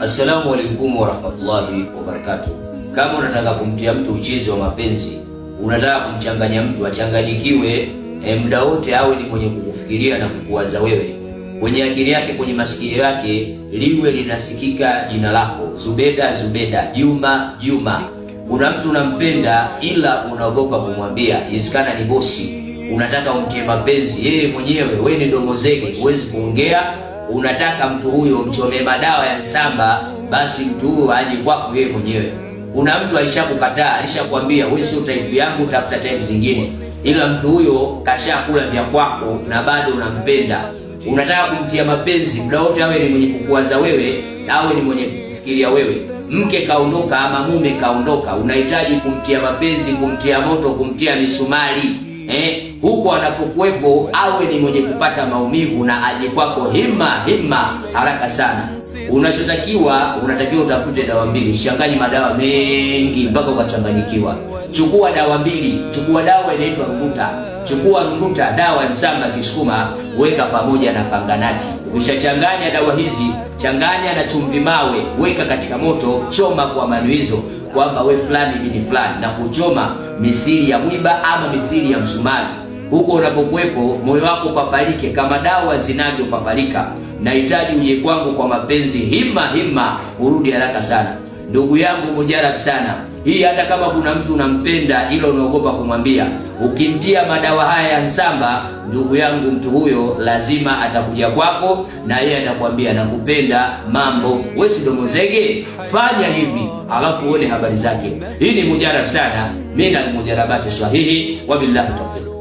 Assalamu alaikum warahmatullahi wabarakatuh. Kama unataka kumtia mtu uchizi wa mapenzi, unataka kumchanganya mtu achanganyikiwe muda wote, awe ni mwenye kukufikiria na kukuwaza wewe, kwenye akili yake, kwenye masikio yake liwe linasikika jina lako Zubeda, Zubeda, Juma, Juma. Kuna mtu unampenda ila unaogopa kumwambia, isikana ni bosi, unataka umtie mapenzi yeye mwenyewe, wewe ni domozege, huwezi kuongea, unataka mtu huyo mchome madawa ya nsamba, basi mtu huyo aje kwako yeye mwenyewe. Kuna mtu alishakukataa, alishakwambia wewe sio type yangu, tafuta type zingine, ila mtu huyo kashakula vya kwako na bado unampenda. Unataka kumtia mapenzi muda wote, awe ni mwenye kukuwaza wewe, awe ni mwenye kufikiria wewe. Mke kaondoka ama mume kaondoka, unahitaji kumtia mapenzi, kumtia moto, kumtia misumari. Huko anapokuwepo awe ni mwenye kupata maumivu na aje kwako hima haraka sana. Unatakiwa utafute dawa mbili, usichanganye madawa mengi mpaka ukachanganyikiwa. Chukua dawa mbili, chukua dawa inaitwa Rukuta. Chukua Rukuta, dawa nsamba Kisukuma, weka pamoja na panganati. Ukishachanganya dawa hizi, changanya na chumvi mawe, weka katika moto, choma kwa manuizo kwamba we fulani bini fulani, na kuchoma misiri ya mwiba ama misiri ya msumari. Huko unapokuwepo moyo wako papalike kama dawa zinavyopapalika. Nahitaji uje kwangu kwa mapenzi hima, urudi haraka sana. Ndugu yangu mujarab sana, hii hata kama kuna mtu unampenda ila unaogopa kumwambia, ukimtia madawa haya ya nsamba, ndugu yangu, mtu huyo lazima atakuja kwako na yeye anakuambia nakupenda mambo. Wewe si domozege, fanya hivi alafu uone habari zake. Hii ni mujarab sana, mimi na mujarabati sahihi. Wabillahi tawfiq.